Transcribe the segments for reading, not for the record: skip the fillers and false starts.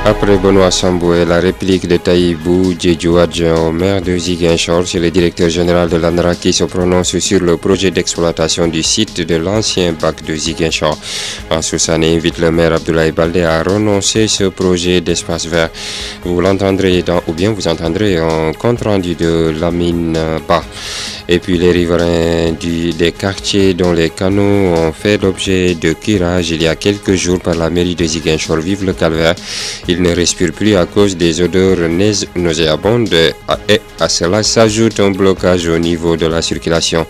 Après Benoît Sambou et la réplique de Taïbou Djedjou, adjoint au maire de Ziguinchor, c'est le directeur général de l'ANRA qui se prononce sur le projet d'exploitation du site de l'ancien bac de Ziguinchor. Soussane invite le maire Abdoulaye Baldé à renoncer ce projet d'espace vert. Vous l'entendrez vous entendrez un compte rendu de Lamine Ba. Et puis les riverains des quartiers dont les canaux ont fait l'objet de curage il y a quelques jours par la mairie de Ziguinchor vivent le calvaire. Ils ne respirent plus à cause des odeurs nauséabondes et à cela s'ajoute un blocage au niveau de la circulation.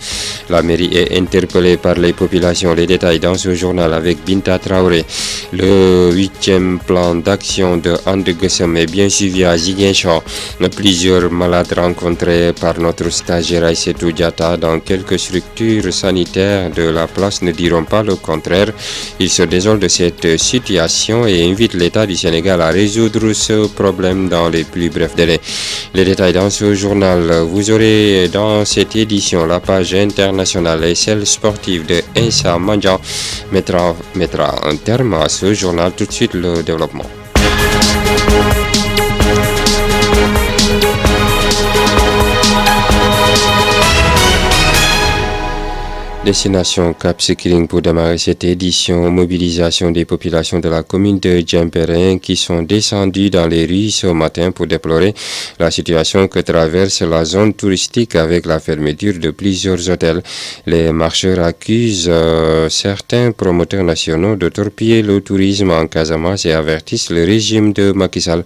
La mairie est interpellée par les populations. Les détails dans ce journal avec Binta Traoré. Le 8e plan d'action de Andeguessem est bien suivi à Ziguinchor. Plusieurs malades rencontrés par notre stagiaire Aïssetou Diatta dans quelques structures sanitaires de la place ne diront pas le contraire. Ils se désolent de cette situation et invitent l'État du Sénégal à résoudre ce problème dans les plus brefs délais. Les détails dans ce journal. Vous aurez dans cette édition la page internationale et celle sportive de Insa Mandian mettra un terme à ce journal. Tout de suite le développement. Destination Cap Skirring pour démarrer cette édition, mobilisation des populations de la commune de Djemperin qui sont descendues dans les rues ce matin pour déplorer la situation que traverse la zone touristique avec la fermeture de plusieurs hôtels. Les marcheurs accusent certains promoteurs nationaux de torpiller le tourisme en Casamance et avertissent le régime de Macky Sall.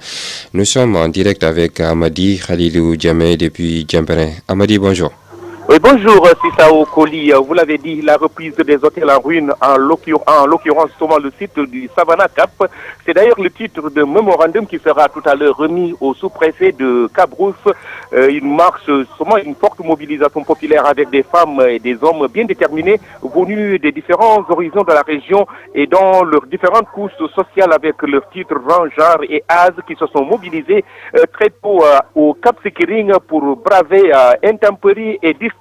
Nous sommes en direct avec Amadi Khalilou Djamé depuis Djemperin. Amadi, bonjour. Oui, bonjour, Sissao Koli. Vous l'avez dit, la reprise des hôtels en ruine, en l'occurrence, justement le site du Savannah Cap. C'est d'ailleurs le titre de mémorandum qui sera tout à l'heure remis au sous-préfet de Cabrousse. Il marche justement une forte mobilisation populaire avec des femmes et des hommes bien déterminés, venus des différents horizons de la région et dans leurs différentes couches sociales avec leurs titres rang, genre et âge qui se sont mobilisés très tôt au Cap Skirring pour braver intempéries et distance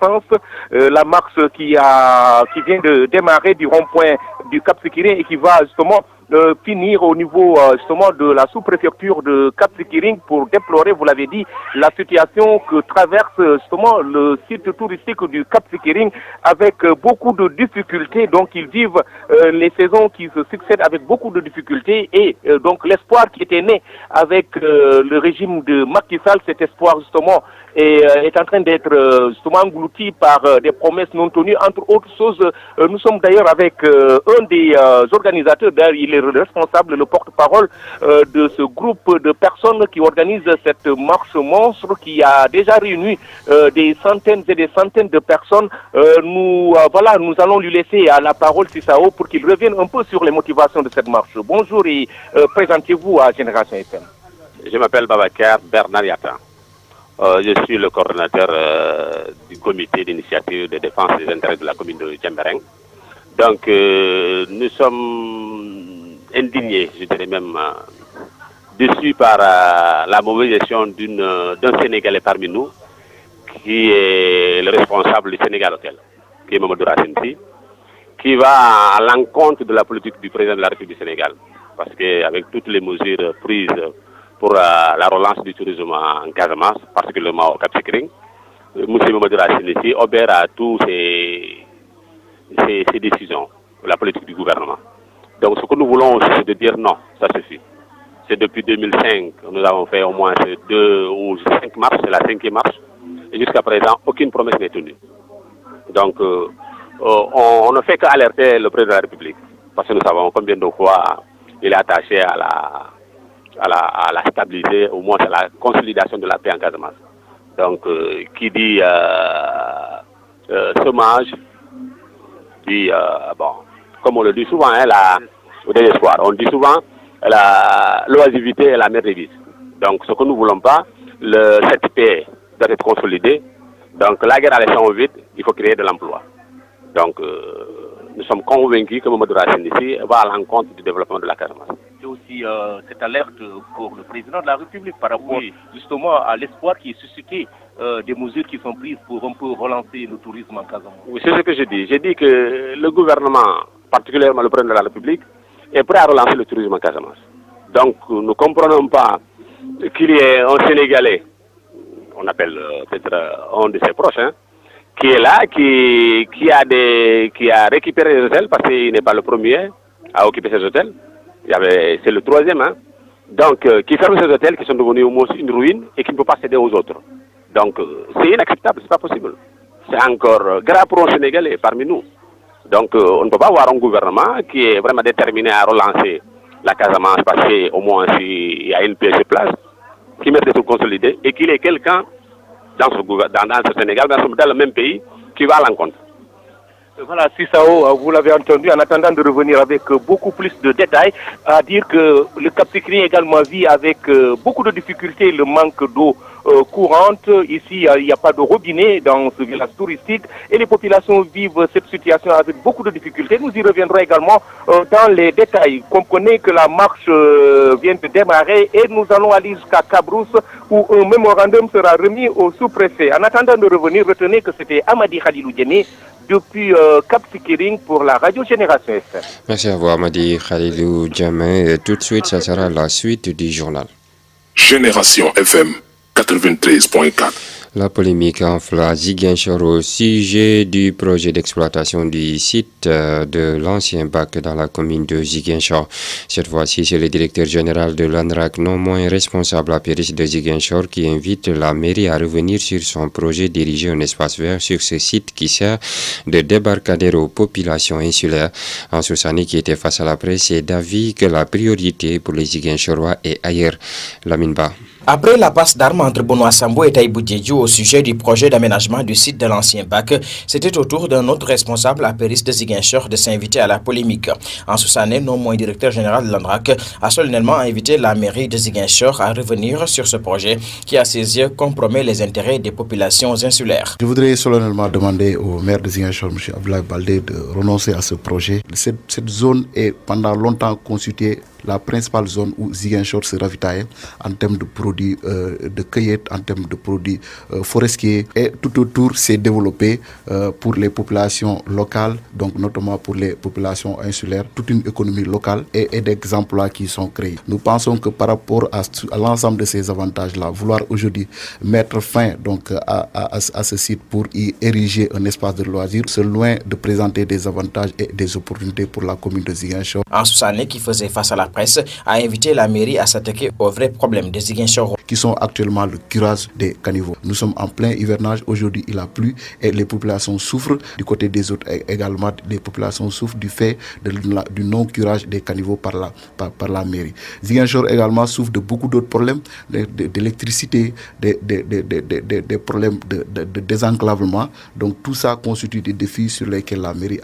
la marche qui vient de démarrer du rond-point du Cap Skirring et qui va justement finir au niveau justement de la sous-préfecture de Cap Skirring pour déplorer, vous l'avez dit, la situation que traverse justement le site touristique du Cap Skirring avec beaucoup de difficultés. Donc ils vivent les saisons qui se succèdent avec beaucoup de difficultés et donc l'espoir qui était né avec le régime de Macky Sall, cet espoir justement est en train d'être justement englouti par des promesses non tenues. Entre autres choses, nous sommes d'ailleurs avec un des organisateurs, d'ailleurs il est le responsable, le porte-parole de ce groupe de personnes qui organise cette marche monstre qui a déjà réuni des centaines et des centaines de personnes. Nous allons lui laisser la parole, Sissao, pour qu'il revienne un peu sur les motivations de cette marche. Bonjour et présentez-vous à Génération FM. Je m'appelle Babacar Bernard Yatta. Je suis le coordonnateur du comité d'initiative de défense des intérêts de la commune de Djemperin. Donc, nous sommes indignés, je dirais même déçus par la mobilisation d'un Sénégalais parmi nous, qui est le responsable du Sénégal Hotel, qui est Mamadou Racine Sy, qui va à l'encontre de la politique du président de la République du Sénégal. Parce qu'avec toutes les mesures prises pour la relance du tourisme en Casamance, particulièrement au Cap Skirring, M. Mamadou Racine Sy obère à tous ces décisions, la politique du gouvernement. Donc ce que nous voulons aussi, c'est de dire non, ça suffit. C'est depuis 2005, nous avons fait au moins 2 ou 5 marches, c'est la 5e marche, et jusqu'à présent, aucune promesse n'est tenue. Donc on ne fait qu'alerter le président de la République, parce que nous savons combien de fois il est attaché à la stabilité, au moins à la consolidation de la paix en Casamance. Donc, qui dit chômage, dit, comme on le dit souvent, au désespoir. On dit souvent l'oisivité et la mère des vices. Donc, ce que nous ne voulons pas, cette paix doit être consolidée. Donc, la guerre allait sans vite, il faut créer de l'emploi. Donc, nous sommes convaincus que Mamadou Racine Sy va à l'encontre du développement de la Casamance. C'est aussi cette alerte pour le président de la République par rapport justement à l'espoir qui est suscité des mesures qui sont prises pour un peu relancer le tourisme en Casamance. Oui, c'est ce que je dis. J'ai dit que le gouvernement, particulièrement le président de la République, est prêt à relancer le tourisme en Casamance. Donc nous ne comprenons pas qu'il y ait un Sénégalais, on appelle peut-être un de ses proches, hein, qui est là, qui a récupéré les hôtels, parce qu'il n'est pas le premier à occuper ces hôtels. C'est le troisième, hein. Donc qui ferme ces hôtels qui sont devenus au moins une ruine et qui ne peut pas céder aux autres. Donc c'est inacceptable, c'est pas possible. C'est encore grave pour un Sénégalais parmi nous. Donc on ne peut pas avoir un gouvernement qui est vraiment déterminé à relancer la Casamance, parce qu'au moins il y a une pièce de place qui mérite d'être consolidée et qu'il y ait quelqu'un dans ce Sénégal, dans le même pays, qui va à l'encontre. Voilà, Sissao, vous l'avez entendu, en attendant de revenir avec beaucoup plus de détails, à dire que le Cap Skirring également vit avec beaucoup de difficultés le manque d'eau courante. Ici, il n'y a pas de robinet dans ce village touristique et les populations vivent cette situation avec beaucoup de difficultés. Nous y reviendrons également dans les détails. Comprenez que la marche vient de démarrer et nous allons aller jusqu'à Cabrousse où un mémorandum sera remis au sous-préfet. En attendant de revenir, retenez que c'était Amadi Khalilou Diémé depuis Cap Skirring pour la radio Génération FM. Merci à vous, Amadi Khalilou Diémé. Tout de suite, ça sera la suite du journal. Génération FM 93.4. La polémique enfle à Ziguinchor au sujet du projet d'exploitation du site de l'ancien bac dans la commune de Ziguinchor. Cette fois-ci, c'est le directeur général de l'ANRAC, non moins responsable à Péris de Ziguinchor, qui invite la mairie à revenir sur son projet d'ériger un espace vert sur ce site qui sert de débarcadère aux populations insulaires. Ansou Sané, qui était face à la presse, est d'avis que la priorité pour les Ziguinchorois est ailleurs. Lamine Ba. Après la passe d'armes entre Benoît Sambou et Taïbou Diédiou au sujet du projet d'aménagement du site de l'ancien bac, c'était au tour d'un autre responsable à Péris de Ziguinchor de s'inviter à la polémique. Ansou Sané, non moins directeur général de l'ANRAC, a solennellement invité la mairie de Ziguinchor à revenir sur ce projet qui, à ses yeux, compromet les intérêts des populations insulaires. Je voudrais solennellement demander au maire de Ziguinchor, M. Abdoulaye Baldé, de renoncer à ce projet. Cette zone est pendant longtemps constituée la principale zone où Ziguinchor se ravitaille en termes de produits de cueillette, en termes de produits forestiers, et tout autour s'est développé pour les populations locales, donc notamment pour les populations insulaires, toute une économie locale et des emplois qui sont créés. Nous pensons que par rapport à l'ensemble de ces avantages-là, vouloir aujourd'hui mettre fin donc à ce site pour y ériger un espace de loisirs, c'est loin de présenter des avantages et des opportunités pour la commune de Ziguinchor. Ansou Sané, qui faisait face à la presse, a invité la mairie à s'attaquer aux vrais problèmes des Ziguinchor, qui sont actuellement le curage des caniveaux. Nous sommes en plein hivernage, aujourd'hui il a plu et les populations souffrent. Du côté des autres également, les populations souffrent du fait du non-curage des caniveaux par la mairie. Ziguinchor également souffre de beaucoup d'autres problèmes, d'électricité, des problèmes de désenclavement. Donc tout ça constitue des défis sur lesquels la mairie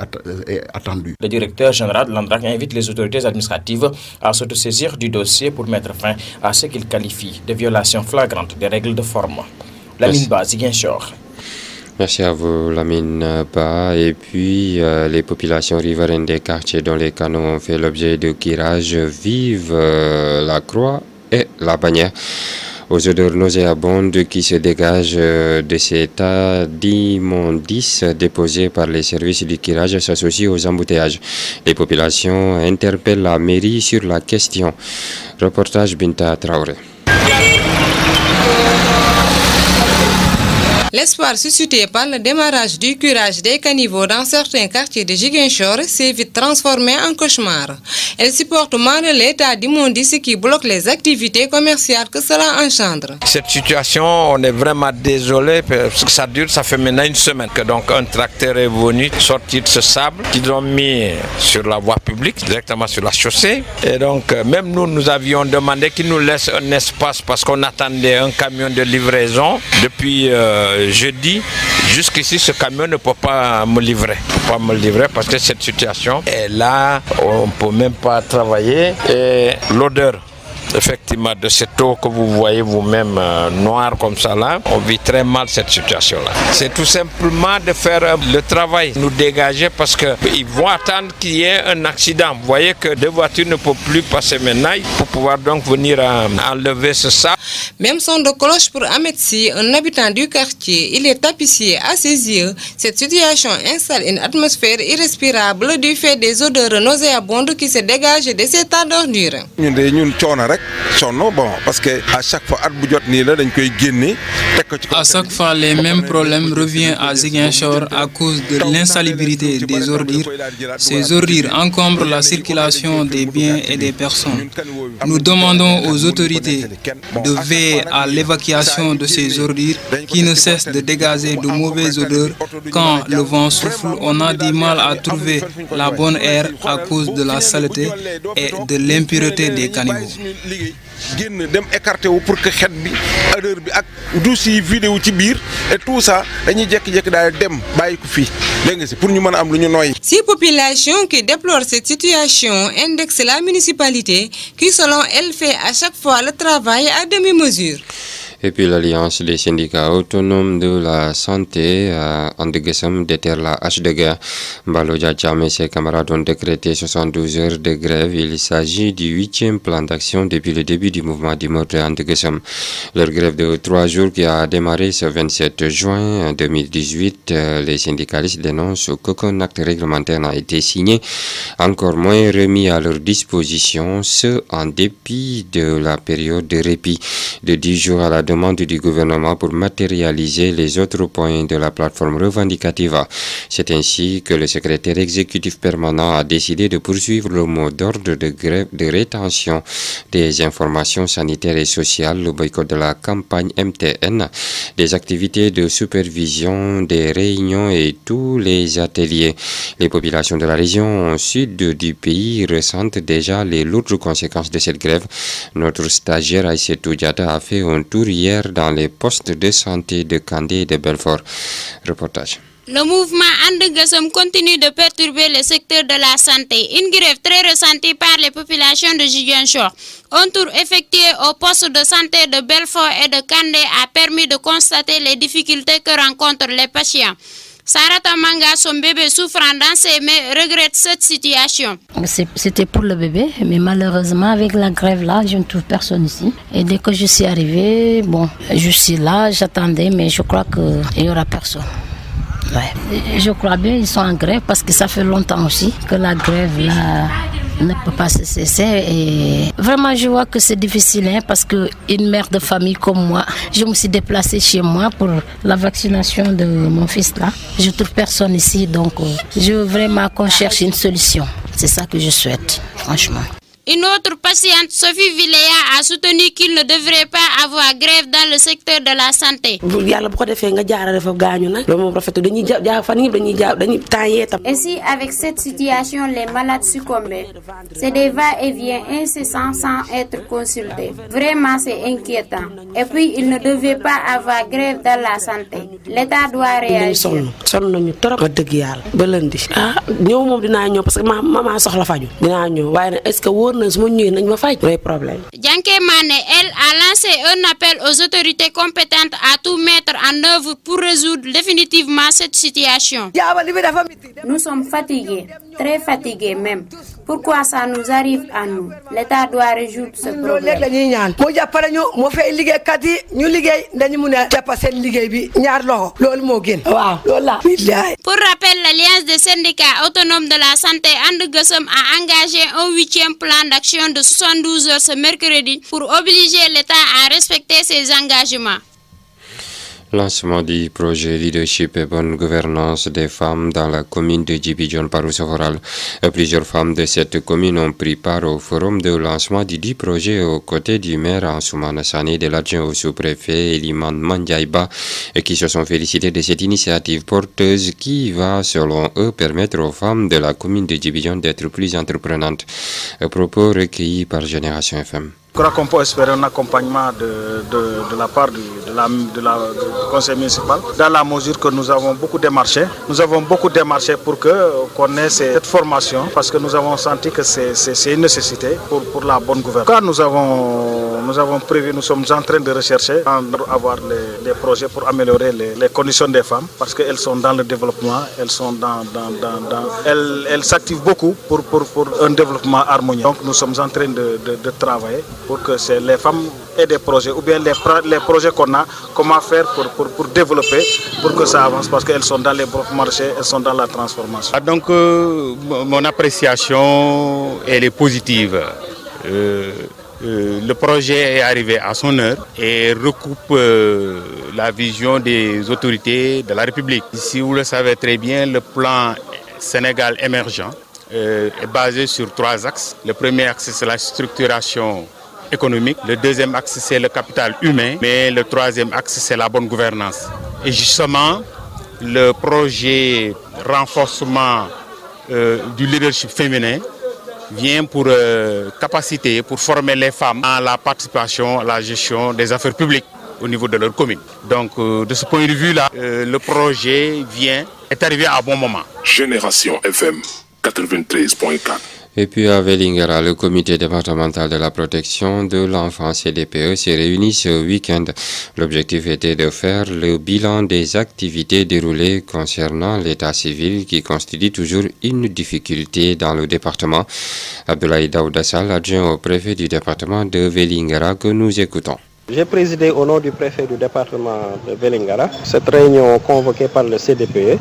est attendue. Le directeur général de l'ANRAC invite les autorités administratives à s'autosaisir du dossier pour mettre fin à ce qu'il qualifie de violation flagrante des règles de forme. Lamine Ba, Ziguinchor. Merci à vous, Lamine Ba. Et puis, les populations riveraines des quartiers dont les canaux ont fait l'objet de curage vivent la Croix et la Bannière. Aux odeurs nauséabondes qui se dégagent de cet tas d'immondices déposés par les services du curage s'associent aux embouteillages. Les populations interpellent la mairie sur la question. Reportage Binta Traoré. L'espoir suscité par le démarrage du curage des caniveaux dans certains quartiers de Ziguinchor s'est vite transformé en cauchemar. Elle supporte mal l'état d'immondice qui bloque les activités commerciales que cela engendre. Cette situation, on est vraiment désolé parce que ça dure, ça fait maintenant une semaine que donc un tracteur est venu sortir de ce sable qu'ils ont mis sur la voie publique, directement sur la chaussée. Et donc même nous avions demandé qu'ils nous laissent un espace parce qu'on attendait un camion de livraison depuis jeudi. Jusqu'ici, ce camion ne peut pas me livrer. Parce que cette situation est là, on ne peut même pas travailler. Et l'odeur, effectivement, de cette eau que vous voyez vous-même noire comme ça là, on vit très mal cette situation-là. C'est tout simplement de faire le travail, nous dégager parce qu'ils vont attendre qu'il y ait un accident. Vous voyez que deux voitures ne peuvent plus passer maintenant pour pouvoir donc venir enlever ce sable. Même son de cloche pour Ahmed Si, un habitant du quartier. Il est tapissier à ses yeux. Cette situation installe une atmosphère irrespirable du fait des odeurs nauséabondes qui se dégagent de ces tas d'ordures. Parce que à chaque fois, les mêmes problèmes reviennent à Ziguinchor à cause de l'insalubrité des ordures. Ces ordures encombrent la circulation des biens et des personnes. Nous demandons aux autorités de veiller à l'évacuation de ces ordures qui ne cessent de dégager de mauvaises odeurs. Quand le vent souffle, on a du mal à trouver la bonne air à cause de la saleté et de l'impureté des caniveaux. Pour que et tout ça, Ces populations qui déplorent cette situation indexent la municipalité qui, selon elle, fait à chaque fois le travail à demi-mesure. Et puis l'Alliance des syndicats autonomes de la santé en Deguessem déterre la hache de guerre. Mbalo Djadjam et ses camarades ont décrété 72 heures de grève. Il s'agit du 8e plan d'action depuis le début du mouvement du Mordre en Deguessem. Leur grève de 3 jours qui a démarré ce 27 juin 2018, les syndicalistes dénoncent qu'aucun acte réglementaire n'a été signé, encore moins remis à leur disposition, ce en dépit de la période de répit de 10 jours à la demande du gouvernement pour matérialiser les autres points de la plateforme revendicative. C'est ainsi que le secrétaire exécutif permanent a décidé de poursuivre le mot d'ordre de grève de rétention des informations sanitaires et sociales, le boycott de la campagne MTN, des activités de supervision, des réunions et tous les ateliers. Les populations de la région sud du pays ressentent déjà les lourdes conséquences de cette grève. Notre stagiaire Aïssetou Diata a fait un tour hier dans les postes de santé de Kandé et de Belfort. Reportage. Le mouvement Andeguessem continue de perturber le secteur de la santé. Une grève très ressentie par les populations de Ziguinchor. Un tour effectué au poste de santé de Belfort et de Kandé a permis de constater les difficultés que rencontrent les patients. Sarata Manga, son bébé souffrant dans ses mains, regrette cette situation. C'était pour le bébé, mais malheureusement avec la grève là, je ne trouve personne ici. Et dès que je suis arrivée, bon, je suis là, j'attendais, mais je crois qu'il n'y aura personne. Ouais. Je crois bien qu'ils sont en grève parce que ça fait longtemps aussi que la grève là ne peut pas se cesser. Et vraiment, je vois que c'est difficile parce qu'une mère de famille comme moi, je me suis déplacée chez moi pour la vaccination de mon fils là. Je ne trouve personne ici, donc je veux vraiment qu'on cherche une solution. C'est ça que je souhaite, franchement. Une autre patiente, Sophie Villéa, a soutenu qu'il ne devrait pas avoir grève dans le secteur de la santé. Ainsi, avec cette situation, les malades succombent. C'est des va-et-vient incessants sans être consultés. Vraiment, c'est inquiétant. Et puis, il ne devait pas avoir grève dans la santé. L'État doit réagir. Janké Mané, elle, a lancé un appel aux autorités compétentes à tout mettre en œuvre pour résoudre définitivement cette situation. Nous sommes fatigués, très fatigués même. Pourquoi ça nous arrive à nous? L'État doit résoudre ce problème. Pour rappel, l'Alliance des syndicats autonomes de la santé Andeguessem a engagé un 8e plan d'action de 72 heures ce mercredi pour obliger l'État à respecter ses engagements. Lancement du projet Leadership et Bonne Gouvernance des femmes dans la commune de Djibidjon par Soforal. Plusieurs femmes de cette commune ont pris part au forum de lancement du dit projet aux côtés du maire Ansoumana Sané, de l'adjoint au sous-préfet Eliman Mandjaïba, et qui se sont félicités de cette initiative porteuse qui va, selon eux, permettre aux femmes de la commune de Djibidjon d'être plus entreprenantes. Propos recueillis par Génération FM. Je crois qu'on peut espérer un accompagnement de la part du conseil municipal, dans la mesure que nous avons beaucoup démarché. Nous avons beaucoup démarché pour qu'on ait cette formation, parce que nous avons senti que c'est une nécessité pour la bonne gouvernance. Quand nous avons nous avons prévu, nous sommes en train de rechercher, avoir les projets pour améliorer les conditions des femmes, parce qu'elles sont dans le développement, elles sont elles s'activent beaucoup pour un développement harmonieux. Donc nous sommes en train de travailler pour que les femmes aient des projets, ou bien les projets qu'on a, comment faire pour développer, pour que ça avance, parce qu'elles sont dans les marchés, elles sont dans la transformation. Donc mon appréciation, elle est positive. Le projet est arrivé à son heure et recoupe la vision des autorités de la République. Si vous le savez très bien, le plan Sénégal émergent est basé sur 3 axes. Le premier axe, c'est la structuration économique. Le deuxième axe, c'est le capital humain. Mais le troisième axe, c'est la bonne gouvernance. Et justement, le projet renforcement du leadership féminin vient pour capaciter, pour former les femmes à la participation à la gestion des affaires publiques au niveau de leur commune. Donc de ce point de vue-là, le projet est arrivé à bon moment. Génération FM 93.4. Et puis à Vélingara, le comité départemental de la protection de l'enfance CDPE s'est réuni ce week-end. L'objectif était de faire le bilan des activités déroulées concernant l'état civil qui constitue toujours une difficulté dans le département. Abdoulaye Daoudassal, adjoint au préfet du département de Vélingara, que nous écoutons. J'ai présidé au nom du préfet du département de Vélingara cette réunion convoquée par le CDPE,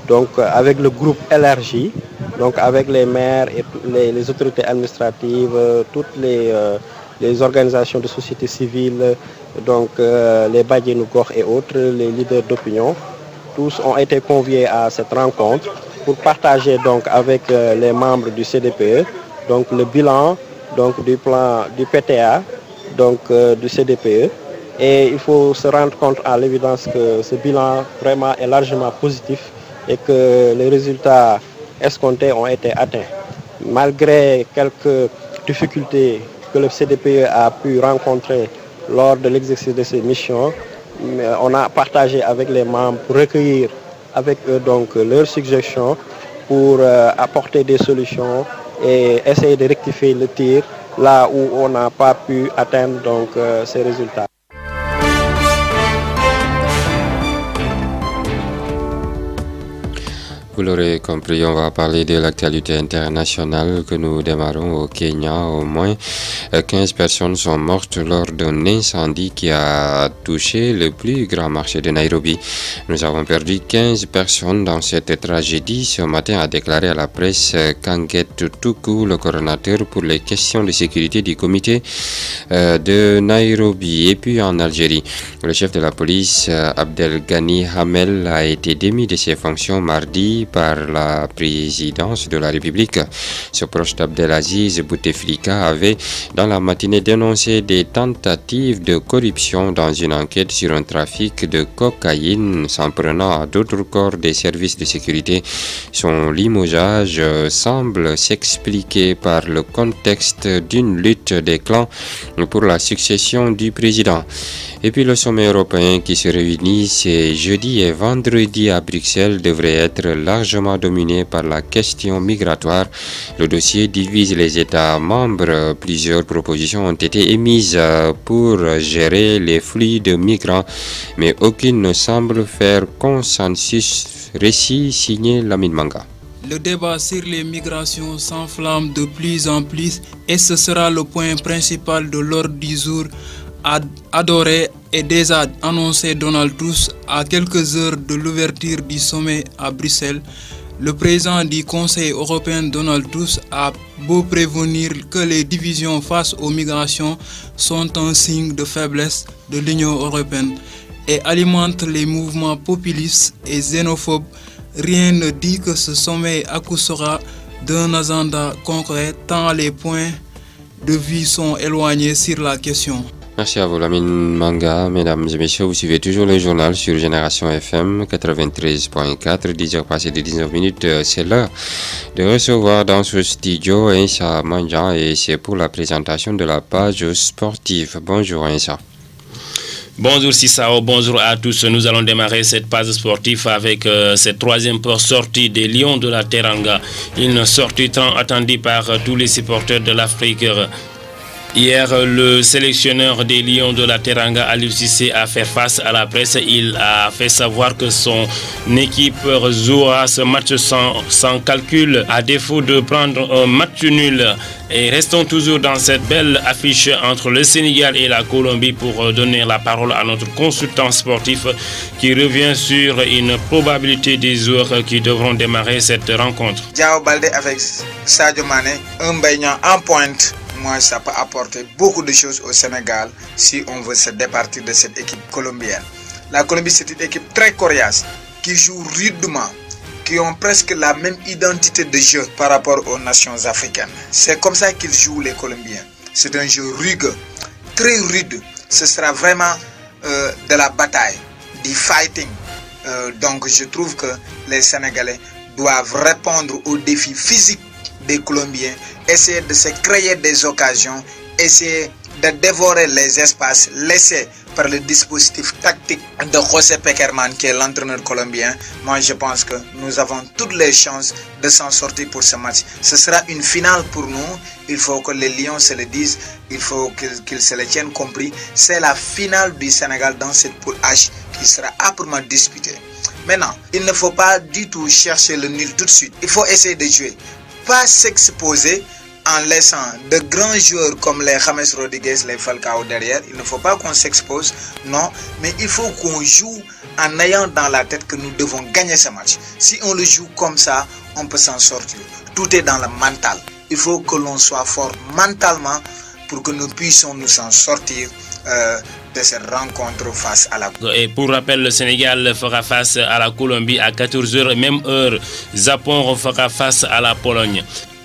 donc avec le groupe élargi, donc avec les maires et les autorités administratives, toutes les organisations de société civile, donc les Badjenu Gox et autres, les leaders d'opinion. Tous ont été conviés à cette rencontre pour partager donc avec les membres du CDPE donc le bilan donc du plan du PTA donc du CDPE. Et il faut se rendre compte à l'évidence que ce bilan vraiment est largement positif et que les résultats escomptés ont été atteints. Malgré quelques difficultés que le CDPE a pu rencontrer lors de l'exercice de ses missions, on a partagé avec les membres pour recueillir avec eux donc leurs suggestions pour apporter des solutions et essayer de rectifier le tir là où on n'a pas pu atteindre donc ces résultats. Vous l'aurez compris, on va parler de l'actualité internationale que nous démarrons au Kenya. Au moins 15 personnes sont mortes lors d'un incendie qui a touché le plus grand marché de Nairobi. Nous avons perdu 15 personnes dans cette tragédie. Ce matin a déclaré à la presse Kanget Tuku, le coordonnateur pour les questions de sécurité du comité de Nairobi. Et puis en Algérie, le chef de la police Abdelghani Hamel a été démis de ses fonctions mardi par la présidence de la République. Ce proche d'Abdelaziz Bouteflika avait dans la matinée dénoncé des tentatives de corruption dans une enquête sur un trafic de cocaïne s'en prenant à d'autres corps des services de sécurité. Son limogeage semble s'expliquer par le contexte d'une lutte des clans pour la succession du président. Et puis le sommet européen qui se réunit ces jeudi et vendredi à Bruxelles devrait être largement dominé par la question migratoire. Le dossier divise les États membres. Plusieurs propositions ont été émises pour gérer les flux de migrants, mais aucune ne semble faire consensus. Récit signé Lamine Manga. Le débat sur les migrations s'enflamme de plus en plus et ce sera le point principal de l'ordre du jour adoré et déjà annoncé Donald Tusk à quelques heures de l'ouverture du sommet à Bruxelles. Le président du Conseil européen Donald Tusk a beau prévenir que les divisions face aux migrations sont un signe de faiblesse de l'Union européenne et alimentent les mouvements populistes et xénophobes. Rien ne dit que ce sommet accouchera d'un agenda concret tant les points de vue sont éloignés sur la question. Merci à vous Lamine Manga. Mesdames et messieurs, vous suivez toujours le journal sur Génération FM 93.4, 10h passées de 19 minutes. C'est l'heure de recevoir dans ce studio Insa Manjan et c'est pour la présentation de la page sportive. Bonjour Insa. Bonjour Sissao, bonjour à tous. Nous allons démarrer cette page sportive avec cette troisième sortie des Lions de la Teranga. Une sortie tant attendue par tous les supporters de l'Afrique. Hier, le sélectionneur des Lions de la Teranga, Aliou Cissé, a fait face à la presse. Il a fait savoir que son équipe jouera ce match sans calcul, à défaut de prendre un match nul. Et restons toujours dans cette belle affiche entre le Sénégal et la Colombie pour donner la parole à notre consultant sportif qui revient sur une probabilité des joueurs qui devront démarrer cette rencontre. Diao Baldé avec Sadio Mané, un baignant en pointe. Moi, ça peut apporter beaucoup de choses au Sénégal si on veut se départir de cette équipe colombienne. La Colombie, c'est une équipe très coriace qui joue rudement, qui ont presque la même identité de jeu par rapport aux nations africaines. C'est comme ça qu'ils jouent les Colombiens. C'est un jeu rugueux, très rude. Ce sera vraiment de la bataille, du fighting. Donc je trouve que les Sénégalais doivent répondre aux défis physiques des Colombiens, essayer de se créer des occasions, essayer de dévorer les espaces laissés par le dispositif tactique de José Pekerman, qui est l'entraîneur colombien. Moi, je pense que nous avons toutes les chances de s'en sortir pour ce match. Ce sera une finale pour nous. Il faut que les Lions se le disent. Il faut qu'ils se le tiennent compris. C'est la finale du Sénégal dans cette poule H qui sera âprement disputée. Maintenant, il ne faut pas du tout chercher le nul tout de suite. Il faut essayer de jouer. Pas s'exposer en laissant de grands joueurs comme les James Rodriguez, les Falcao derrière. Il ne faut pas qu'on s'expose, non, mais il faut qu'on joue en ayant dans la tête que nous devons gagner ce match. Si on le joue comme ça, on peut s'en sortir. Tout est dans le mental. Il faut que l'on soit fort mentalement pour que nous puissions nous en sortir de cette rencontre face à la... Et pour rappel, le Sénégal fera face à la Colombie à 14h, même heure. Japon fera face à la Pologne.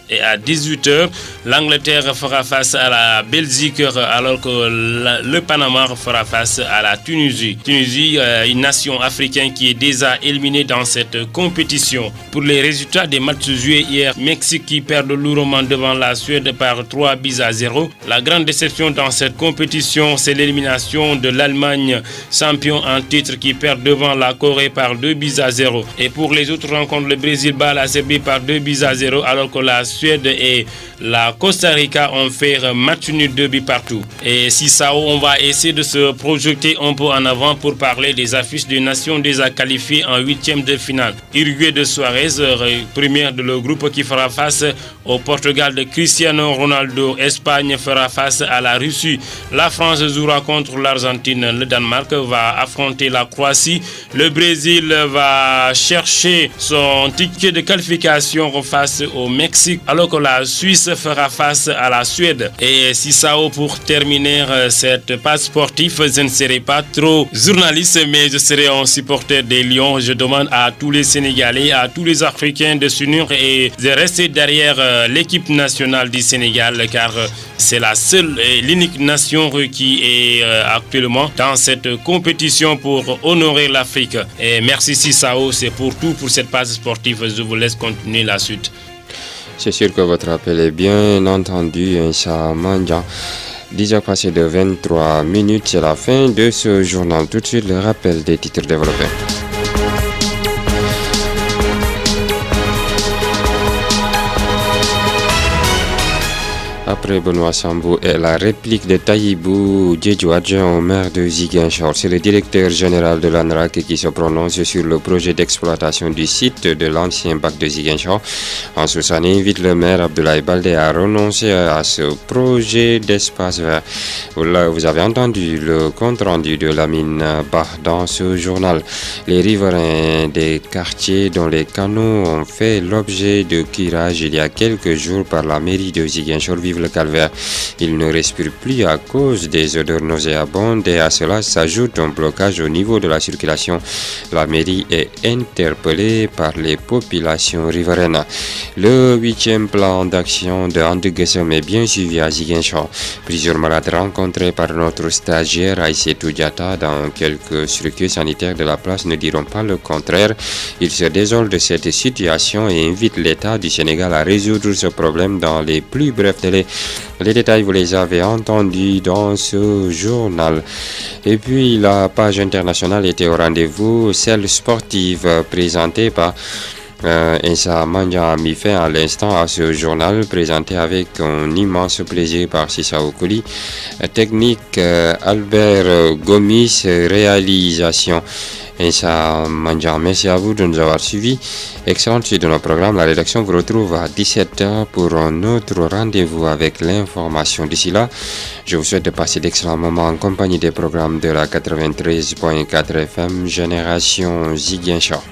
Et à 18h, l'Angleterre fera face à la Belgique, alors que le Panama fera face à la Tunisie. Tunisie, une nation africaine qui est déjà éliminée dans cette compétition. Pour les résultats des matchs joués hier, Mexique qui perd lourdement devant la Suède par 3-0. La grande déception dans cette compétition, c'est l'élimination de l'Allemagne, champion en titre, qui perd devant la Corée par 2-0. Et pour les autres rencontres, le Brésil bat la Serbie par 2-0, alors que la Suède et la Costa Rica ont fait match nul 2 buts partout. Et si ça, on va essayer de se projeter un peu en avant pour parler des affiches des nations déjà qualifiées en 8e de finale. Uruguay de Suarez, première de le groupe, qui fera face au Portugal de Cristiano Ronaldo. Espagne fera face à la Russie. La France jouera contre l'Argentine. Le Danemark va affronter la Croatie. Le Brésil va chercher son ticket de qualification face au Mexique, alors que la Suisse fera face à la Suède. Et si ça, pour terminer cette page sportive, je ne serai pas trop journaliste, mais je serai un supporter des Lions. Je demande à tous les Sénégalais, à tous les Africains de s'unir et de rester derrière l'équipe nationale du Sénégal, car c'est la seule et l'unique nation qui est actuellement dans cette compétition pour honorer l'Afrique. Et merci Sissao, c'est pour tout pour cette page sportive. Je vous laisse continuer la suite. C'est sûr que votre appel est bien entendu, Incha Mandian. 10 heures passées de 23 minutes, c'est la fin de ce journal. Tout de suite, le rappel des titres développés. Après Benoît Sambou et la réplique de Taïbou Diédhiou, adjoint au maire de Ziguinchor, c'est le directeur général de l'ANRAC qui se prononce sur le projet d'exploitation du site de l'ancien bac de Ziguinchor. En Soussane, invite le maire Abdoulaye Baldé à renoncer à ce projet d'espace vert. Là, vous avez entendu le compte rendu de Lamine Bah dans ce journal. Les riverains des quartiers dont les canaux ont fait l'objet de curage il y a quelques jours par la mairie de Ziguinchor vivent le calvaire. Ils ne respirent plus à cause des odeurs nauséabondes et à cela s'ajoute un blocage au niveau de la circulation. La mairie est interpellée par les populations riveraines. Le 8e plan d'action de Andeguessem est bien suivi à Ziguinchor. Plusieurs malades rencontrés par notre stagiaire Aïssetou Diatta dans quelques structures sanitaires de la place ne diront pas le contraire. Ils se désolent de cette situation et invitent l'État du Sénégal à résoudre ce problème dans les plus brefs délais. Les détails, vous les avez entendus dans ce journal. Et puis, la page internationale était au rendez-vous, celle sportive présentée par Insa Mandia a mis fin à l'instant à ce journal présenté avec un immense plaisir par Sissa Okoli. Technique Albert Gomis, réalisation Insa Mandia. Merci à vous de nous avoir suivis. Excellent suite de nos programmes. La rédaction vous retrouve à 17h pour un autre rendez-vous avec l'information. D'ici là, je vous souhaite de passer d'excellents moments en compagnie des programmes de la 93.4 FM Génération Ziguinchor.